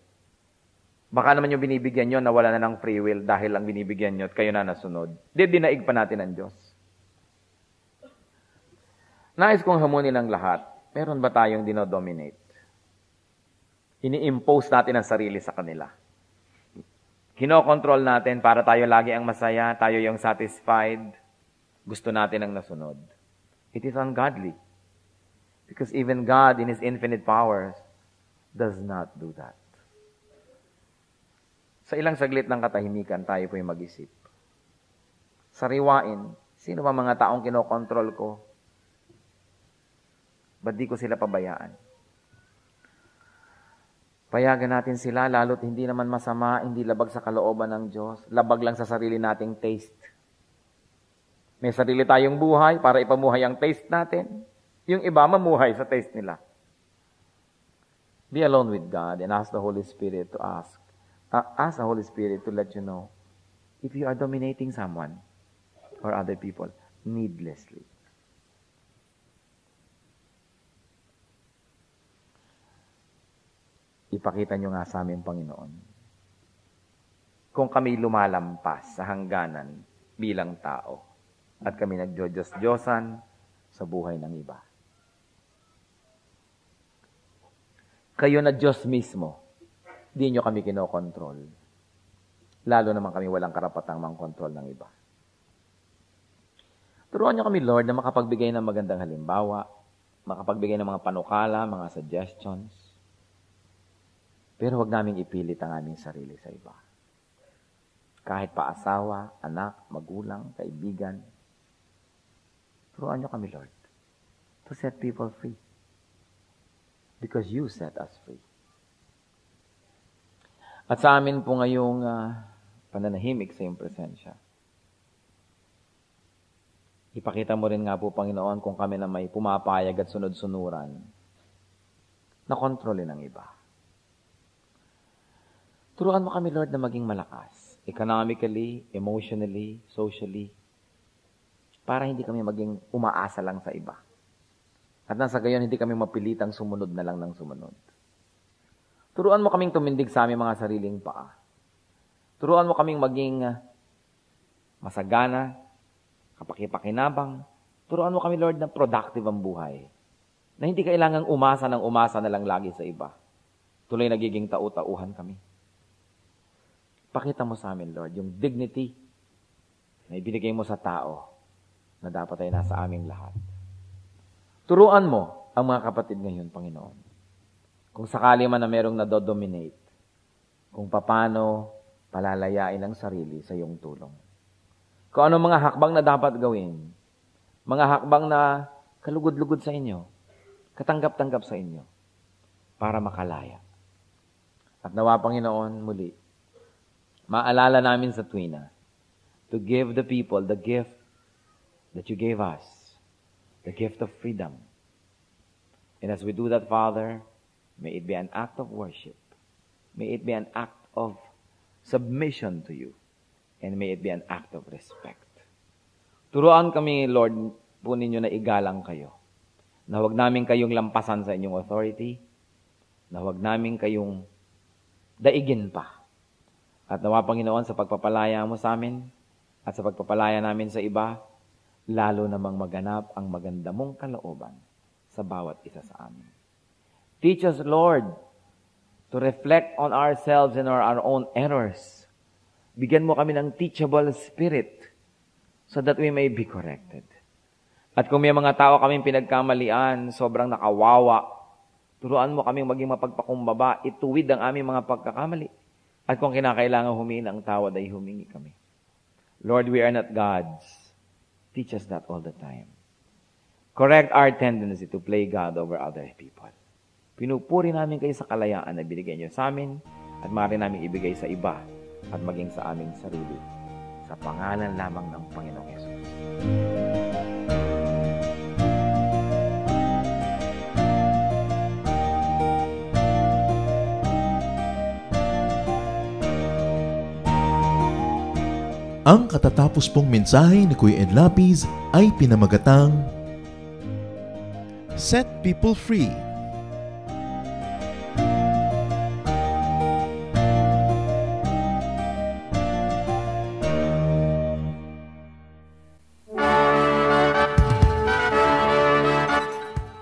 Baka naman yung binibigyan nyo, nawala na ng free will dahil ang binibigyan nyo at kayo na nasunod. Dinaig pa natin ang Diyos. Nais kong hamunin ang lahat. Meron ba tayong dinodominate? Ini-impose natin ang sarili sa kanila. Kinokontrol natin para tayo lagi ang masaya, tayo yung satisfied. Gusto natin ang nasunod. It is ungodly. Because even God in His infinite powers does not do that. Sa ilang saglit ng katahimikan, tayo po'y mag-isip. Sariwain, sino ba mga taong kinokontrol ko? Ba't di ko sila pabayaan? Payagan natin sila, lalo't hindi naman masama, hindi labag sa kalooban ng Diyos, labag lang sa sarili nating taste. May sarili tayong buhay para ipamuhay ang taste natin. Yung iba, mamuhay sa taste nila. Be alone with God and ask the Holy Spirit to ask the Holy Spirit to let you know if you are dominating someone or other people needlessly. Ipakita nyo nga sa amin, Panginoon, kung kami lumalampas sa hangganan bilang tao at kami nagdiyos-diyosan sa buhay ng iba. Kayo na Diyos mismo, di nyo kami kinokontrol. Lalo naman kami walang karapatang mangkontrol ng iba. Turuan nyo kami, Lord, na makapagbigay ng magandang halimbawa, makapagbigay ng mga panukala, mga suggestions. Pero huwag naming ipilit ang aming sarili sa iba. Kahit pa asawa, anak, magulang, kaibigan. Turuan nyo kami, Lord, to set people free. Because you set us free. At sa amin po ngayong pananahimik sa iyong presensya, ipakita mo rin nga po, Panginoon, kung kami na may pumapayag at sunod-sunuran na kontrolin ang iba. Turuan mo kami, Lord, na maging malakas, economically, emotionally, socially, para hindi kami maging umaasa lang sa iba. At nang sa gayon, hindi kami mapilitang sumunod na lang ng sumunod. Turuan mo kaming tumindig sa aming mga sariling paa. Turuan mo kaming maging masagana, kapakipakinabang. Turuan mo kami, Lord, na productive ang buhay. Na hindi kailangang umasa ng umasa na lang lagi sa iba. Tuloy nagiging tau-tauhan kami. Pakita mo sa amin, Lord, yung dignity na ibinigay mo sa tao na dapat ay nasa aming lahat. Turuan mo ang mga kapatid ngayon, Panginoon. Kung sakali man na merong nadodominate, kung paano palalayain ang sarili sa iyong tulong. Kung ano mga hakbang na dapat gawin, mga hakbang na kalugod-lugod sa inyo, katanggap-tanggap sa inyo, para makalaya. At nawa, Panginoon, muli, Maalala namin sa tuwina to give the people the gift that you gave us, the gift of freedom. And as we do that, Father, may it be an act of worship. May it be an act of submission to you. And may it be an act of respect. Turuan kami, Lord, po ninyo na igalang kayo. Na huwag namin kayong lampasan sa inyong authority. Na huwag namin kayong daigin pa. At nawa, Panginoon, sa pagpapalaya mo sa amin at sa pagpapalaya namin sa iba, lalo namang maganap ang maganda mong kalooban sa bawat isa sa amin. Teach us, Lord, to reflect on ourselves and our own errors. Bigyan mo kami ng teachable spirit so that we may be corrected. At kung may mga tao kaming pinagkamalian, sobrang nakawawa, turuan mo kaming maging mapagpakumbaba, ituwid ang aming mga pagkakamali. At kung kinakailangan humingi ng tawad, ay humingi kami. Lord, we are not gods. Teach us that all the time. Correct our tendency to play God over other people. Pinupuri namin kayo sa kalayaan na binigay niyo sa amin at maaari namin ibigay sa iba at maging sa aming sarili. Sa pangalan lamang ng Panginoong Yesus. Ang katatapos pong mensahe ni Kuya Ed Lapiz ay pinamagatang Set People Free.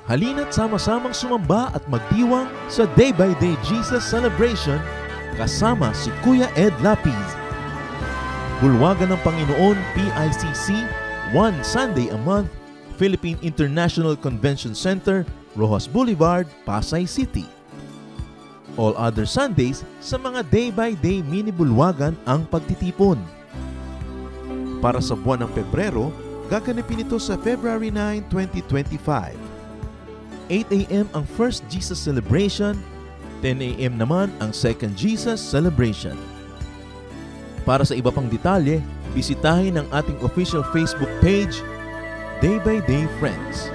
Halina't sama-samang sumamba at magdiwang sa Day by Day Jesus Celebration kasama si Kuya Ed Lapiz. Bulwagan ng Panginoon, PICC, one Sunday a month, Philippine International Convention Center, Rojas Boulevard, Pasay City. All other Sundays, sa mga day-by-day mini-bulwagan ang pagtitipon. Para sa buwan ng Pebrero, gaganapin ito sa February 9, 2025. 8 a.m. ang First Jesus Celebration, 10 a.m. naman ang Second Jesus Celebration. Para sa iba pang detalye, bisitahin ang ating official Facebook page, Day by Day Friends.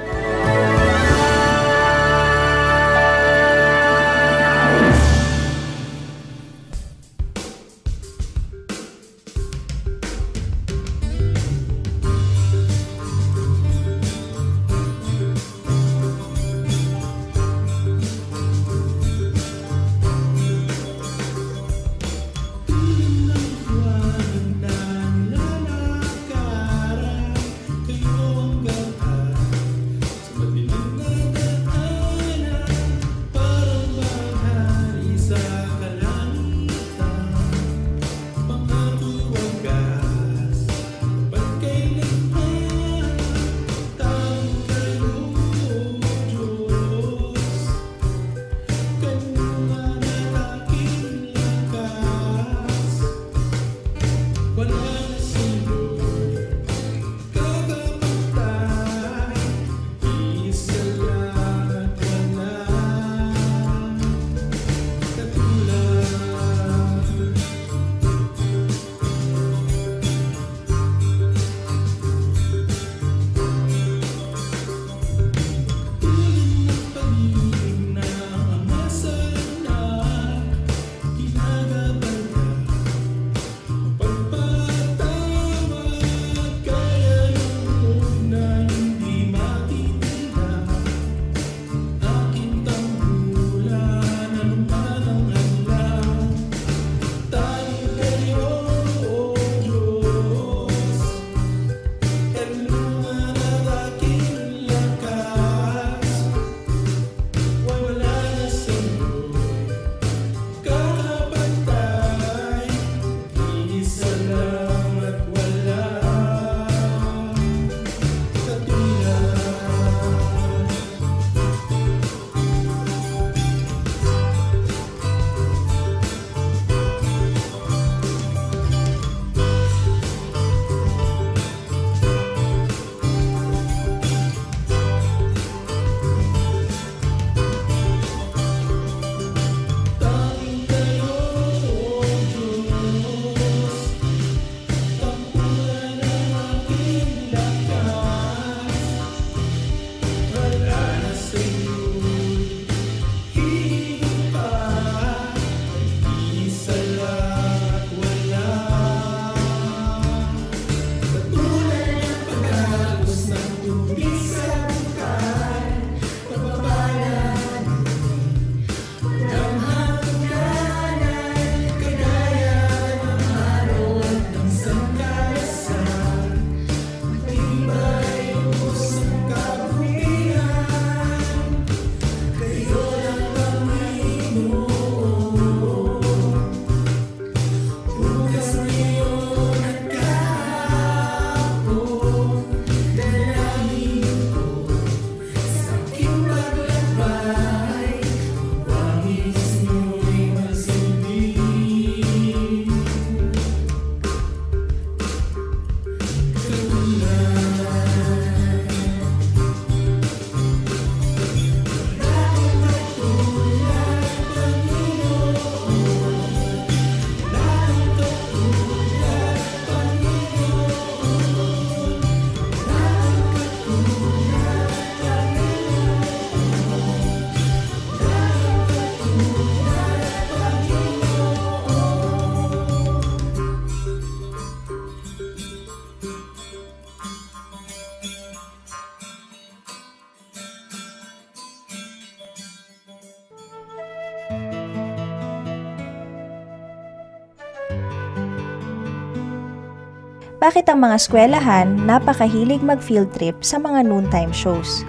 bakit ang mga eskwelahan napakahilig mag-field trip sa mga noontime shows.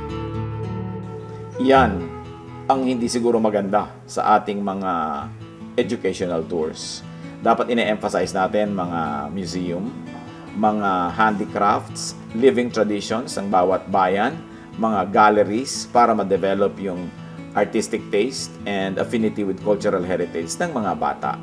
Yan ang hindi siguro maganda sa ating mga educational tours. Dapat ine-emphasize natin mga museum, mga handicrafts, living traditions ng bawat bayan, mga galleries para ma-develop yung artistic taste and affinity with cultural heritage ng mga bata.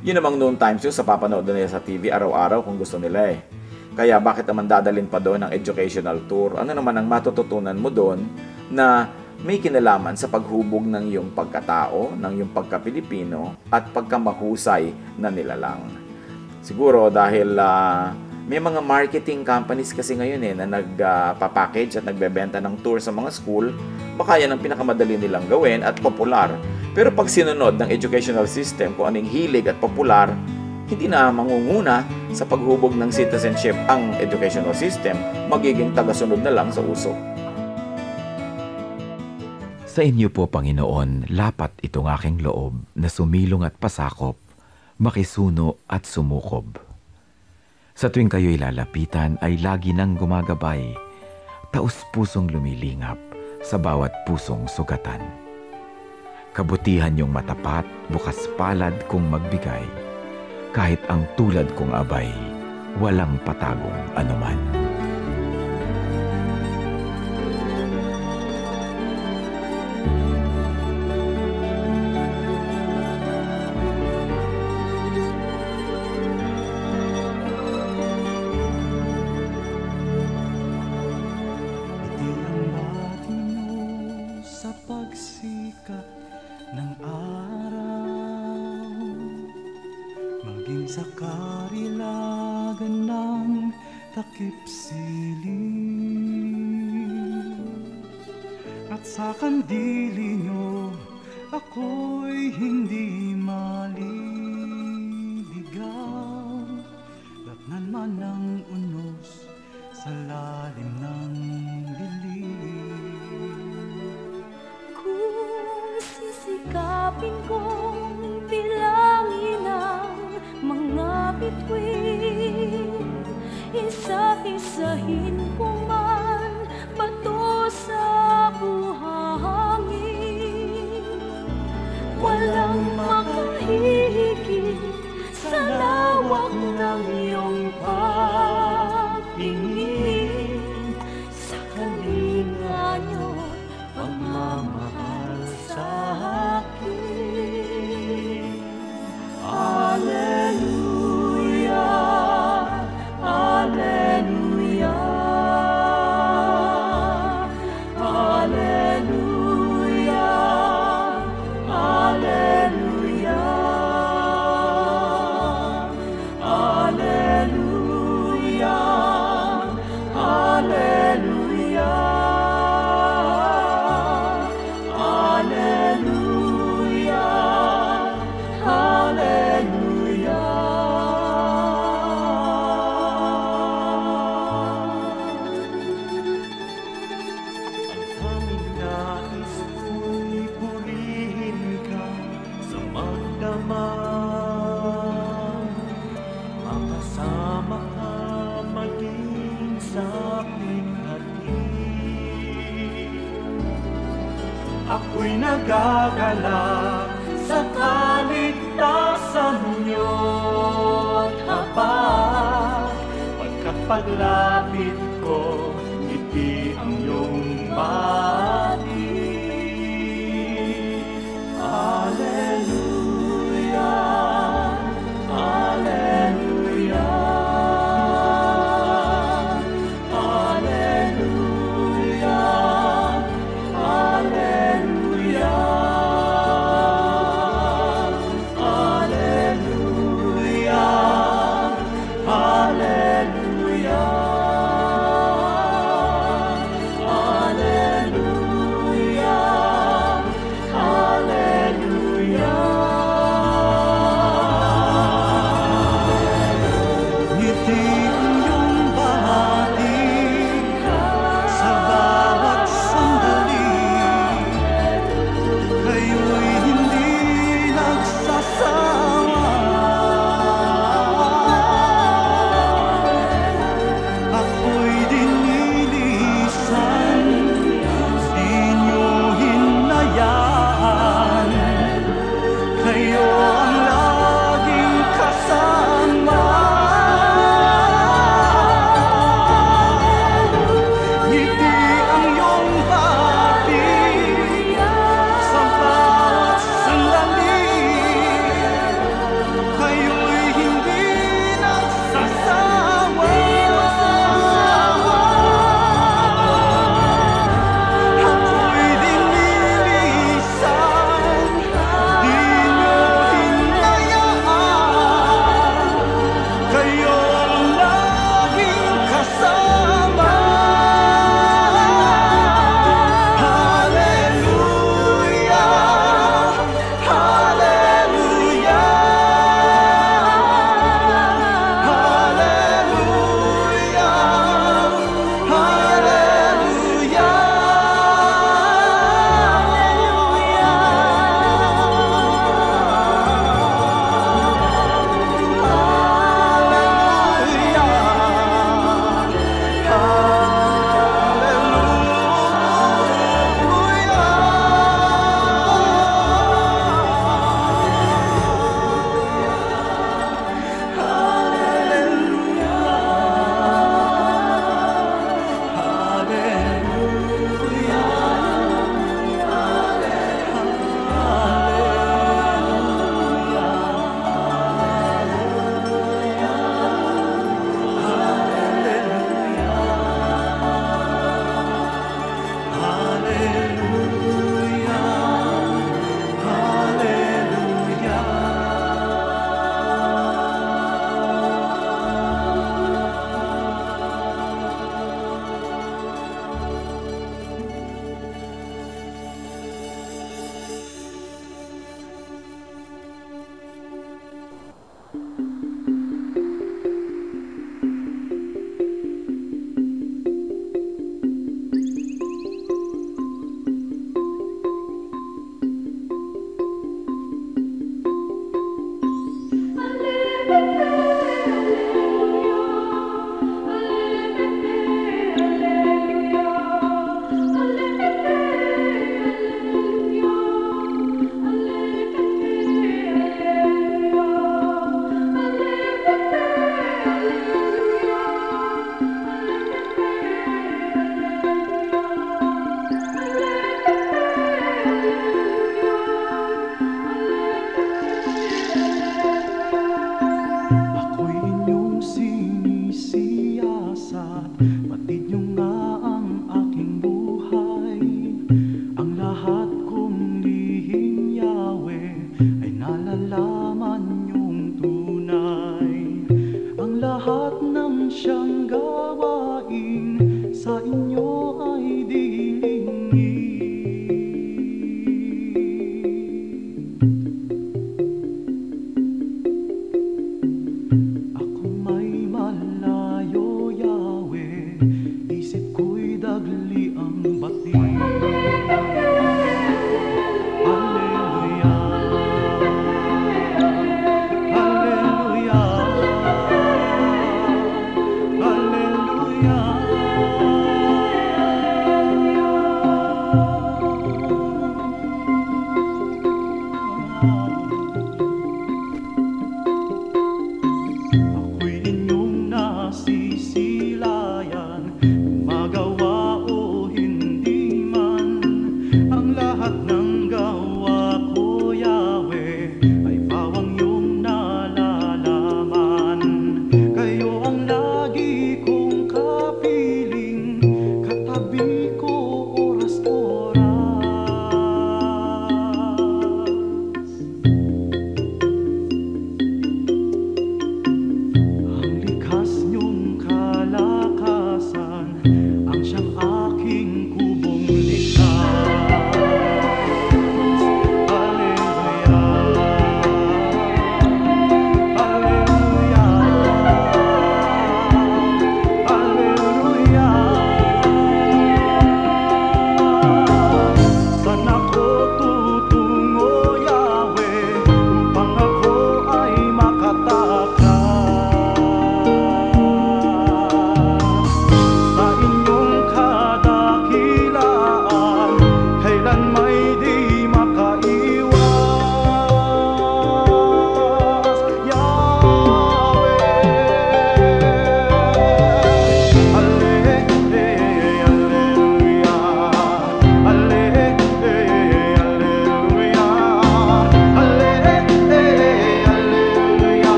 Yun namang noon times yun sa papanood nila sa TV araw-araw kung gusto nila eh. Kaya bakit naman dadalhin pa doon ang educational tour? Ano naman ang matututunan mo doon na may kinalaman sa paghubog ng iyong pagkatao, ng iyong pagka-Pilipino at pagkamahusay na nilalang. Siguro dahil may mga marketing companies kasi ngayon na nagpa-package at nagbebenta ng tour sa mga school, baka yan ang pinakamadali nilang gawin at popular. Pero pag sinunod ng educational system kung anong hilig at popular, hindi na mangunguna sa paghubog ng citizenship ang educational system, magiging tagasunod na lang sa uso. Sa inyo po, Panginoon, lapat itong aking loob na sumilong at pasakop, makisuno at sumukob. Sa tuwing kayo'y lalapitan ay lagi nang gumagabay, taus-pusong lumilingap sa bawat pusong sugatan. Kabutihan niyong matapat, bukas palad kung magbigay, kahit ang tulad kong abay, walang patagong anuman. Sa karilagan ng takip silim at sa kandili nyo ako'y hindi maliligaw. Latnan man ng unos sa lalim ng dilim. Kung sisikapin kong bilangin ang mga bituin, isa-isahin ko man bato sa buhangin. Walang makahihigit sa lawak ng iyong pagtingin, sa kalinga niyo pagmamahal sa akin. Alleluia, Alleluia, Alleluia, Alleluia, Alleluia, Alleluia, Alleluia, Ang aming nais ko'y purihin ka sa magdamag, makasama ka maging sa aking hatid. Ako'y nagagalak sa kaligtasan niyo at habag, pagkat paglapit ko, ngiti ang iyong batid. Alleluia, Alleluia, Alleluia, Alleluia, Alleluia, Alleluia,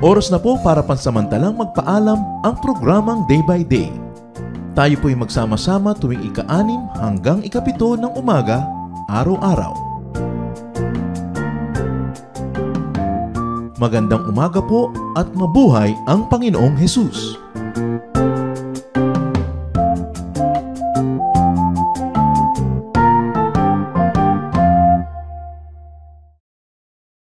Oras na po para pansamantalang magpaalam ang programang Day by Day. Tayo po'y magsama-sama tuwing ika-6 hanggang ika-7 ng umaga, araw-araw. Magandang umaga po at mabuhay ang Panginoong Hesus!